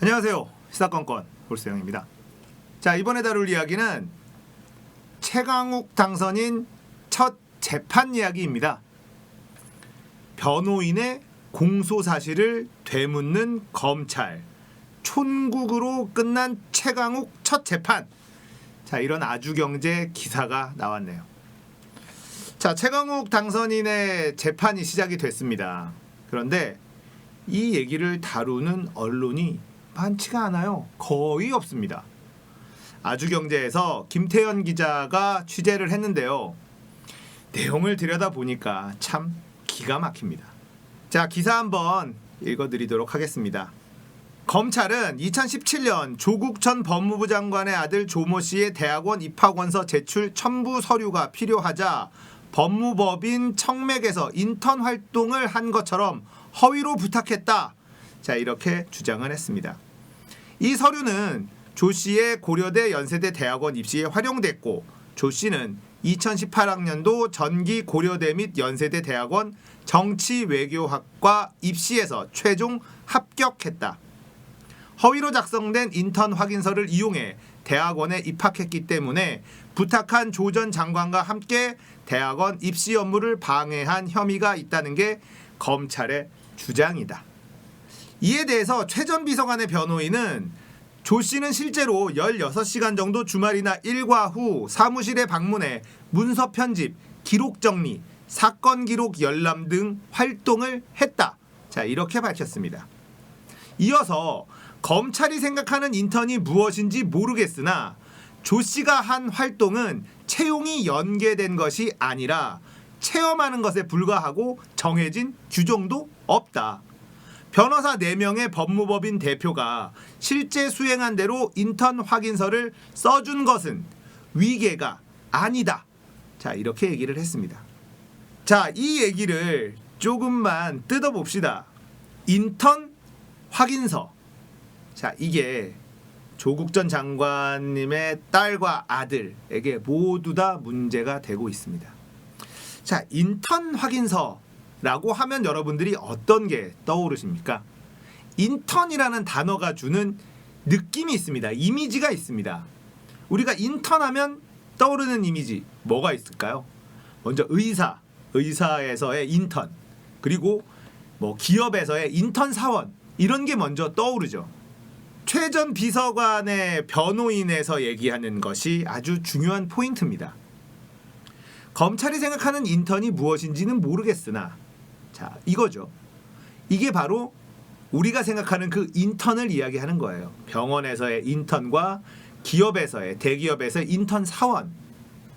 안녕하세요. 시사건건 볼수영입니다. 자, 이번에 다룰 이야기는 최강욱 당선인 첫 재판 이야기입니다. 변호인의 공소 사실을 되묻는 검찰, 촌국으로 끝난 최강욱 첫 재판. 자, 이런 아주경제 기사가 나왔네요. 자, 최강욱 당선인의 재판이 시작이 됐습니다. 그런데 이 얘기를 다루는 언론이 많지가 않아요. 거의 없습니다. 아주경제에서 김태현 기자가 취재를 했는데요. 내용을 들여다보니까 참 기가 막힙니다. 자, 기사 한번 읽어드리도록 하겠습니다. 검찰은 2017년 조국 전 법무부 장관의 아들 조모 씨의 대학원 입학원서 제출 첨부 서류가 필요하자 법무법인 청맥에서 인턴 활동을 한 것처럼 허위로 부탁했다. 자, 이렇게 주장을 했습니다. 이 서류는 조 씨의 고려대 연세대 대학원 입시에 활용됐고, 조 씨는 2018학년도 전기 고려대 및 연세대 대학원 정치외교학과 입시에서 최종 합격했다. 허위로 작성된 인턴 확인서를 이용해 대학원에 입학했기 때문에 부탁한 조 전 장관과 함께 대학원 입시 업무를 방해한 혐의가 있다는 게 검찰의 주장이다. 이에 대해서 최 전 비서관의 변호인은 조 씨는 실제로 16시간 정도 주말이나 일과 후 사무실에 방문해 문서 편집, 기록 정리, 사건 기록 열람 등 활동을 했다. 자, 이렇게 밝혔습니다. 이어서 검찰이 생각하는 인턴이 무엇인지 모르겠으나 조 씨가 한 활동은 채용이 연계된 것이 아니라 체험하는 것에 불과하고 정해진 규정도 없다. 변호사 4명의 법무법인 대표가 실제 수행한 대로 인턴 확인서를 써준 것은 위계가 아니다. 자, 이렇게 얘기를 했습니다. 자, 이 얘기를 조금만 뜯어봅시다. 인턴 확인서. 자, 이게 조국 전 장관님의 딸과 아들에게 모두 다 문제가 되고 있습니다. 자, 인턴 확인서라고 하면 여러분들이 어떤 게 떠오르십니까? 인턴이라는 단어가 주는 느낌이 있습니다. 이미지가 있습니다. 우리가 인턴하면 떠오르는 이미지 뭐가 있을까요? 먼저 의사에서의 인턴, 그리고 뭐 기업에서의 인턴 사원, 이런 게 먼저 떠오르죠. 최 전 비서관의 변호인에서 얘기하는 것이 아주 중요한 포인트입니다. 검찰이 생각하는 인턴이 무엇인지는 모르겠으나, 자, 이거죠. 이게 바로 우리가 생각하는 그 인턴을 이야기하는 거예요. 병원에서의 인턴과 기업에서의, 대기업에서의 인턴 사원.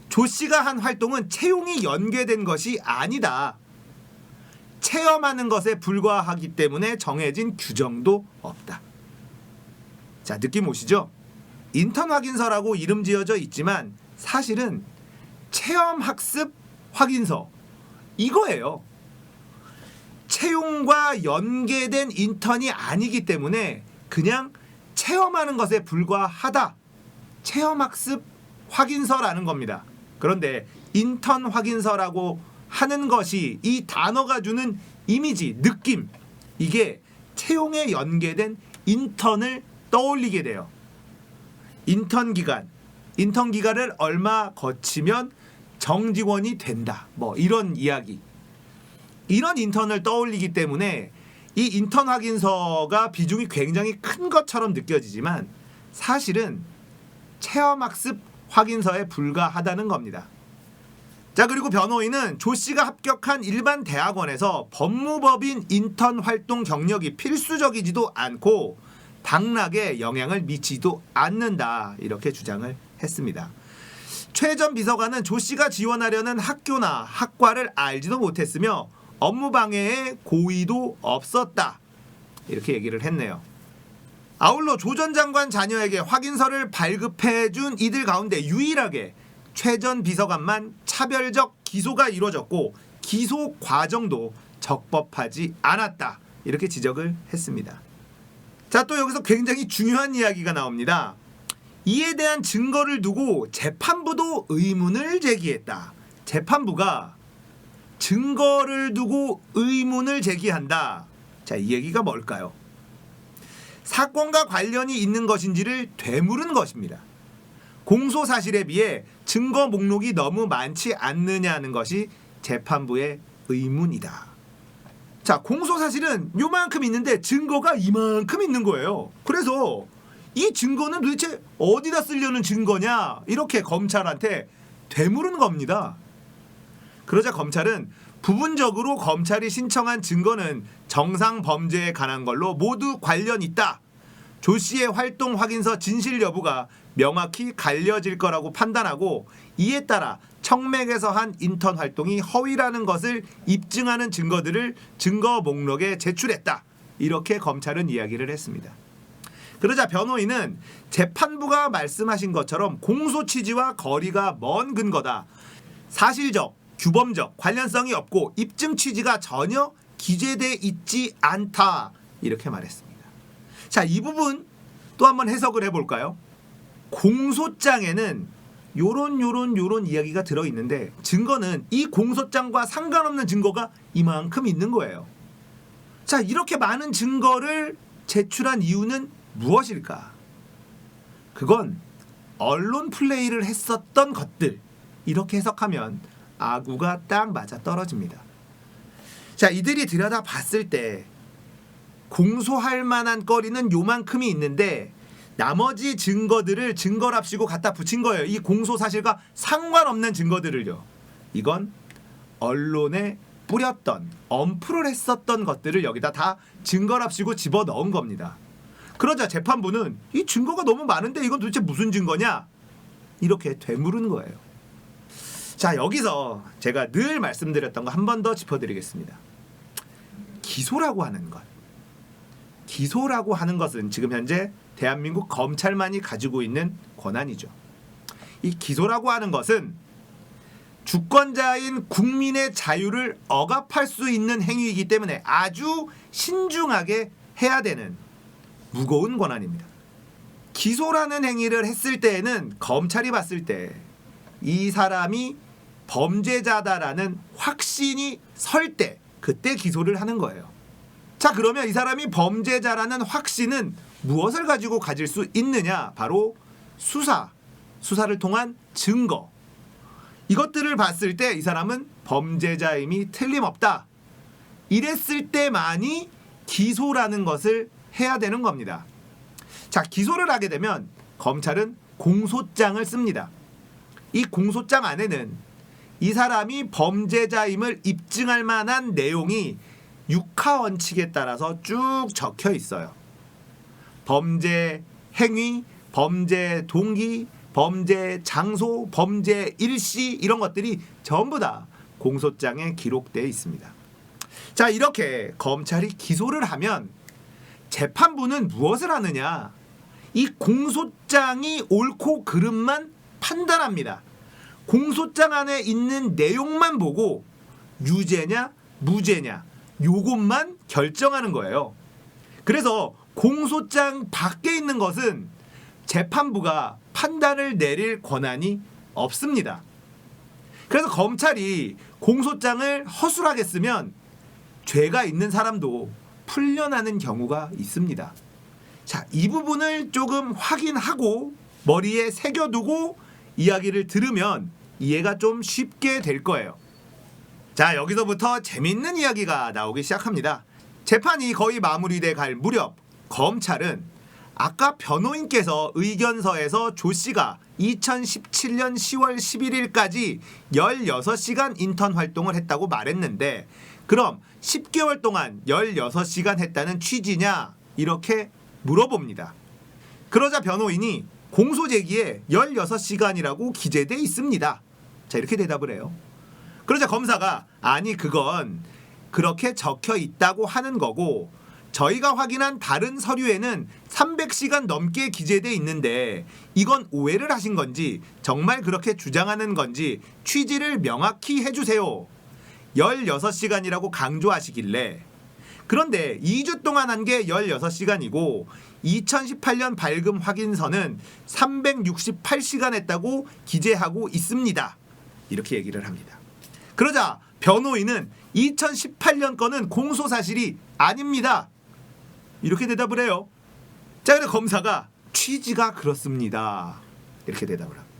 조 씨가 한 활동은 채용이 연계된 것이 아니다. 체험하는 것에 불과하기 때문에 정해진 규정도 없다. 자, 느낌 오시죠? 인턴 확인서라고 이름 지어져 있지만 사실은 체험학습 확인서, 이거예요. 채용과 연계된 인턴이 아니기 때문에 그냥 체험하는 것에 불과하다. 체험학습 확인서라는 겁니다. 그런데 인턴 확인서라고 하는 것이, 이 단어가 주는 이미지, 느낌, 이게 채용에 연계된 인턴을 떠올리게 돼요. 인턴 기간을 얼마 거치면 정직원이 된다. 뭐 이런 이야기. 이런 인턴을 떠올리기 때문에 이 인턴 확인서가 비중이 굉장히 큰 것처럼 느껴지지만 사실은 체험학습 확인서에 불과하다는 겁니다. 자, 그리고 변호인은 조 씨가 합격한 일반 대학원에서 법무법인 인턴 활동 경력이 필수적이지도 않고 당락에 영향을 미치지도 않는다. 이렇게 주장을 했습니다. 최 전 비서관은 조 씨가 지원하려는 학교나 학과를 알지도 못했으며 업무 방해의 고의도 없었다. 이렇게 얘기를 했네요. 아울러 조 전 장관 자녀에게 확인서를 발급해준 이들 가운데 유일하게 최 전 비서관만 차별적 기소가 이루어졌고 기소 과정도 적법하지 않았다. 이렇게 지적을 했습니다. 자, 또 여기서 굉장히 중요한 이야기가 나옵니다. 이에 대한 증거를 두고 재판부도 의문을 제기했다. 재판부가 증거를 두고 의문을 제기한다. 자, 이 얘기가 뭘까요? 사건과 관련이 있는 것인지를 되물은 것입니다. 공소 사실에 비해 증거 목록이 너무 많지 않느냐는 것이 재판부의 의문이다. 자, 공소 사실은 요만큼 있는데 증거가 이만큼 있는 거예요. 그래서 이 증거는 도대체 어디다 쓰려는 증거냐 이렇게 검찰한테 되물은 겁니다. 그러자 검찰은 부분적으로 검찰이 신청한 증거는 정상 범죄에 관한 걸로 모두 관련 있다. 조 씨의 활동 확인서 진실 여부가 명확히 갈려질 거라고 판단하고 이에 따라 청맥에서 한 인턴 활동이 허위라는 것을 입증하는 증거들을 증거 목록에 제출했다. 이렇게 검찰은 이야기를 했습니다. 그러자 변호인은 재판부가 말씀하신 것처럼 공소 취지와 거리가 먼 근거다. 사실적, 규범적 관련성이 없고 입증 취지가 전혀 기재돼 있지 않다. 이렇게 말했습니다. 자, 이 부분 또 한번 해석을 해볼까요? 공소장에는 요런 이야기가 들어있는데 증거는 이 공소장과 상관없는 증거가 이만큼 있는 거예요. 자, 이렇게 많은 증거를 제출한 이유는 무엇일까? 그건 언론 플레이를 했었던 것들. 이렇게 해석하면 아구가 딱 맞아 떨어집니다. 자, 이들이 들여다봤을 때 공소할 만한 거리는 요만큼이 있는데 나머지 증거들을 증거랍시고 갖다 붙인 거예요. 이 공소 사실과 상관없는 증거들을요. 이건 언론에 뿌렸던, 엄프를 했었던 것들을 여기다 다 증거랍시고 집어넣은 겁니다. 그러자 재판부는 이 증거가 너무 많은데 이건 도대체 무슨 증거냐? 이렇게 되물은 거예요. 자, 여기서 제가 늘 말씀드렸던 거 한 번 더 짚어드리겠습니다. 기소라고 하는 것. 기소라고 하는 것은 지금 현재 대한민국 검찰만이 가지고 있는 권한이죠. 이 기소라고 하는 것은 주권자인 국민의 자유를 억압할 수 있는 행위이기 때문에 아주 신중하게 해야 되는 무거운 권한입니다. 기소라는 행위를 했을 때에는 검찰이 봤을 때 이 사람이 범죄자다라는 확신이 설 때 그때 기소를 하는 거예요. 자, 그러면 이 사람이 범죄자라는 확신은 무엇을 가지고 가질 수 있느냐? 바로 수사를 통한 증거. 이것들을 봤을 때 이 사람은 범죄자임이 틀림없다. 이랬을 때만이 기소라는 것을 해야 되는 겁니다. 자, 기소를 하게 되면 검찰은 공소장을 씁니다. 이 공소장 안에는 이 사람이 범죄자임을 입증할 만한 내용이 육하 원칙에 따라서 쭉 적혀 있어요. 범죄 행위, 범죄 동기, 범죄 장소, 범죄 일시 이런 것들이 전부 다 공소장에 기록되어 있습니다. 자, 이렇게 검찰이 기소를 하면 재판부는 무엇을 하느냐? 이 공소장이 옳고 그름만 판단합니다. 공소장 안에 있는 내용만 보고 유죄냐 무죄냐 요것만 결정하는 거예요. 그래서 공소장 밖에 있는 것은 재판부가 판단을 내릴 권한이 없습니다. 그래서 검찰이 공소장을 허술하게 쓰면 죄가 있는 사람도 풀려나는 경우가 있습니다. 자, 이 부분을 조금 확인하고 머리에 새겨두고 이야기를 들으면 이해가 좀 쉽게 될 거예요. 자, 여기서부터 재밌는 이야기가 나오기 시작합니다. 재판이 거의 마무리돼 갈 무렵 검찰은 아까 변호인께서 의견서에서 조 씨가 2017년 10월 11일까지 16시간 인턴 활동을 했다고 말했는데 그럼 10개월 동안 16시간 했다는 취지냐? 이렇게 물어봅니다. 그러자 변호인이 공소 제기에 16시간이라고 기재돼 있습니다. 자, 이렇게 대답을 해요. 그러자 검사가 아니 그건 그렇게 적혀 있다고 하는 거고 저희가 확인한 다른 서류에는 300시간 넘게 기재돼 있는데 이건 오해를 하신 건지 정말 그렇게 주장하는 건지 취지를 명확히 해주세요. 16시간이라고 강조하시길래 그런데 2주 동안 한 게 16시간이고 2018년 발급 확인서는 368시간 했다고 기재하고 있습니다. 이렇게 얘기를 합니다. 그러자 변호인은 2018년 거는 공소사실이 아닙니다. 이렇게 대답을 해요. 자, 근데 검사가 취지가 그렇습니다. 이렇게 대답을 합니다.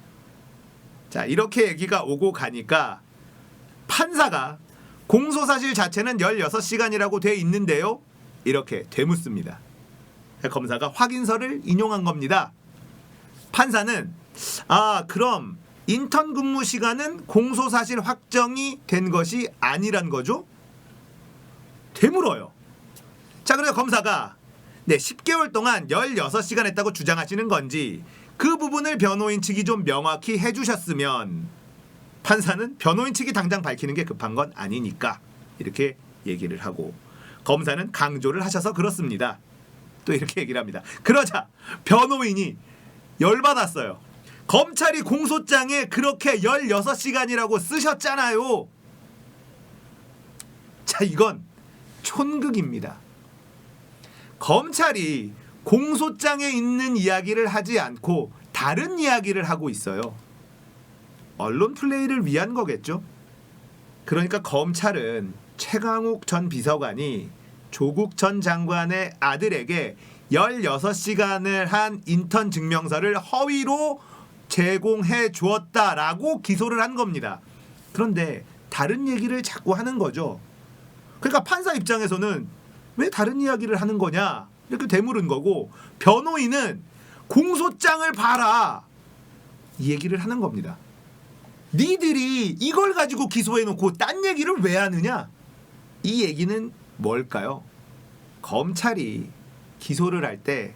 자, 이렇게 얘기가 오고 가니까 판사가 공소사실 자체는 16시간이라고 돼 있는데요. 이렇게 되묻습니다. 검사가 확인서를 인용한 겁니다. 판사는 그럼 인턴 근무 시간은 공소사실 확정이 된 것이 아니란 거죠? 되물어요. 자, 그래서 검사가 10개월 동안 16시간 했다고 주장하시는 건지 그 부분을 변호인 측이 좀 명확히 해주셨으면, 판사는 변호인 측이 당장 밝히는 게 급한 건 아니니까 이렇게 얘기를 하고, 검사는 강조를 하셔서 그렇습니다. 또 이렇게 얘기를 합니다. 그러자 변호인이 열받았어요. 검찰이 공소장에 그렇게 16시간이라고 쓰셨잖아요. 자, 이건 촌극입니다. 검찰이 공소장에 있는 이야기를 하지 않고 다른 이야기를 하고 있어요. 언론 플레이를 위한 거겠죠. 그러니까 검찰은 최강욱 전 비서관이 조국 전 장관의 아들에게 16시간을 한 인턴 증명서를 허위로 제공해 주었다라고 기소를 한 겁니다. 그런데 다른 얘기를 자꾸 하는 거죠. 그러니까 판사 입장에서는 왜 다른 이야기를 하는 거냐 이렇게 되물은 거고, 변호인은 공소장을 봐라 이 얘기를 하는 겁니다. 니들이 이걸 가지고 기소해놓고 딴 얘기를 왜 하느냐? 이 얘기는 뭘까요? 검찰이 기소를 할 때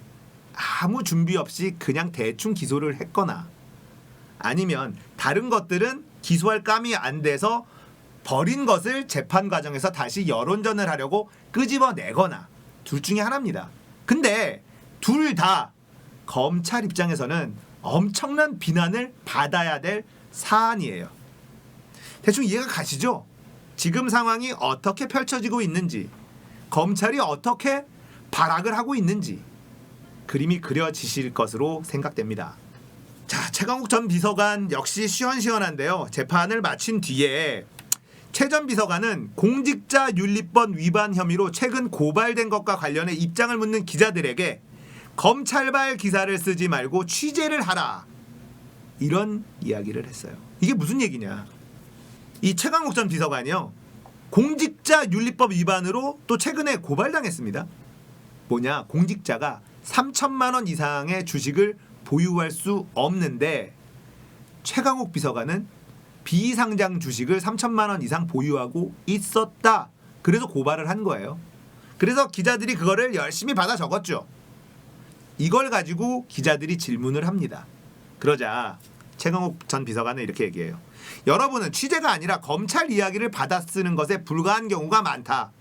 아무 준비 없이 그냥 대충 기소를 했거나, 아니면 다른 것들은 기소할 감이 안 돼서 버린 것을 재판 과정에서 다시 여론전을 하려고 끄집어내거나, 둘 중에 하나입니다. 근데 둘 다 검찰 입장에서는 엄청난 비난을 받아야 될 사안이에요. 대충 이해가 가시죠? 지금 상황이 어떻게 펼쳐지고 있는지, 검찰이 어떻게 발악을 하고 있는지 그림이 그려지실 것으로 생각됩니다. 자, 최강욱 전 비서관 역시 시원시원한데요. 재판을 마친 뒤에 최 전 비서관은 공직자윤리법 위반 혐의로 최근 고발된 것과 관련해 입장을 묻는 기자들에게 검찰발 기사를 쓰지 말고 취재를 하라, 이런 이야기를 했어요. 이게 무슨 얘기냐? 이 최강욱 전 비서관이요, 공직자윤리법 위반으로 또 최근에 고발당했습니다. 뭐냐? 공직자가 3천만 원 이상의 주식을 보유할 수 없는데 최강욱 비서관은 비상장 주식을 3천만 원 이상 보유하고 있었다. 그래서 고발을 한 거예요. 그래서 기자들이 그거를 열심히 받아 적었죠. 이걸 가지고 기자들이 질문을 합니다. 그러자 최강욱 전 비서관은 이렇게 얘기해요. 여러분은 취재가 아니라 검찰 이야기를 받아 쓰는 것에 불과한 경우가 많다.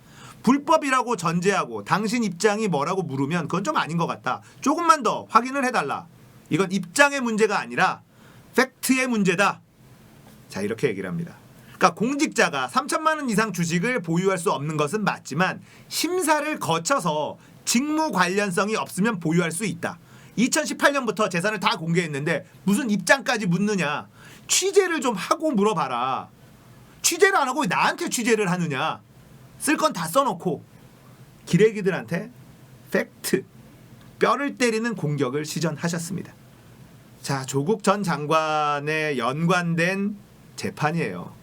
불법이라고 전제하고 당신 입장이 뭐라고 물으면 그건 좀 아닌 것 같다. 조금만 더 확인을 해달라. 이건 입장의 문제가 아니라 팩트의 문제다. 자, 이렇게 얘기를 합니다. 그러니까 공직자가 3천만 원 이상 주식을 보유할 수 없는 것은 맞지만 심사를 거쳐서 직무 관련성이 없으면 보유할 수 있다. 2018년부터 재산을 다 공개했는데 무슨 입장까지 묻느냐. 취재를 좀 하고 물어봐라. 취재를 안 하고 왜 나한테 취재를 하느냐. 쓸 건 다 써놓고 기레기들한테 팩트, 뼈를 때리는 공격을 시전하셨습니다. 자, 조국 전 장관에 연관된 재판이에요.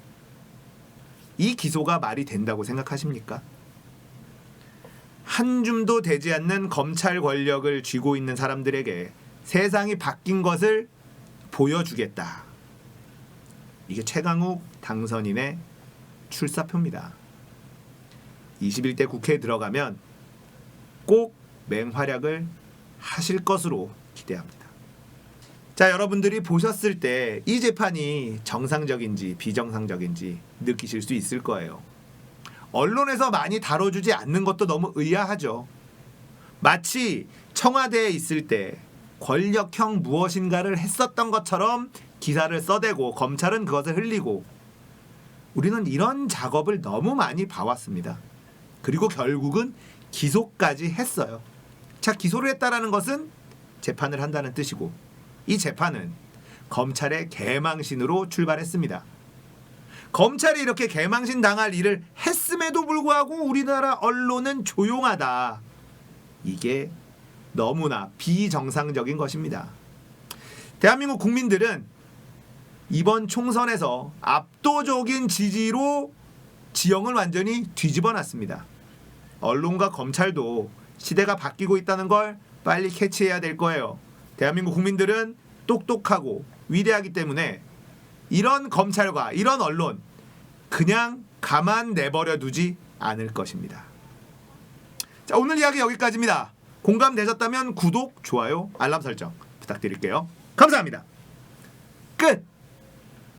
이 기소가 말이 된다고 생각하십니까? 한 줌도 되지 않는 검찰 권력을 쥐고 있는 사람들에게 세상이 바뀐 것을 보여주겠다. 이게 최강욱 당선인의 출사표입니다. 21대 국회에 들어가면 꼭 맹활약을 하실 것으로 기대합니다. 자, 여러분들이 보셨을 때 이 재판이 정상적인지 비정상적인지 느끼실 수 있을 거예요. 언론에서 많이 다뤄주지 않는 것도 너무 의아하죠. 마치 청와대에 있을 때 권력형 무엇인가를 했었던 것처럼 기사를 써대고 검찰은 그것을 흘리고, 우리는 이런 작업을 너무 많이 봐왔습니다. 그리고 결국은 기소까지 했어요. 자, 기소를 했다라는 것은 재판을 한다는 뜻이고, 이 재판은 검찰의 개망신으로 출발했습니다. 검찰이 이렇게 개망신 당할 일을 했음에도 불구하고 우리나라 언론은 조용하다. 이게 너무나 비정상적인 것입니다. 대한민국 국민들은 이번 총선에서 압도적인 지지로 지형을 완전히 뒤집어 놨습니다. 언론과 검찰도 시대가 바뀌고 있다는 걸 빨리 캐치해야 될 거예요. 대한민국 국민들은 똑똑하고 위대하기 때문에 이런 검찰과 이런 언론 그냥 가만 내버려 두지 않을 것입니다. 자, 오늘 이야기 여기까지입니다. 공감되셨다면 구독, 좋아요, 알람 설정 부탁드릴게요. 감사합니다. 끝!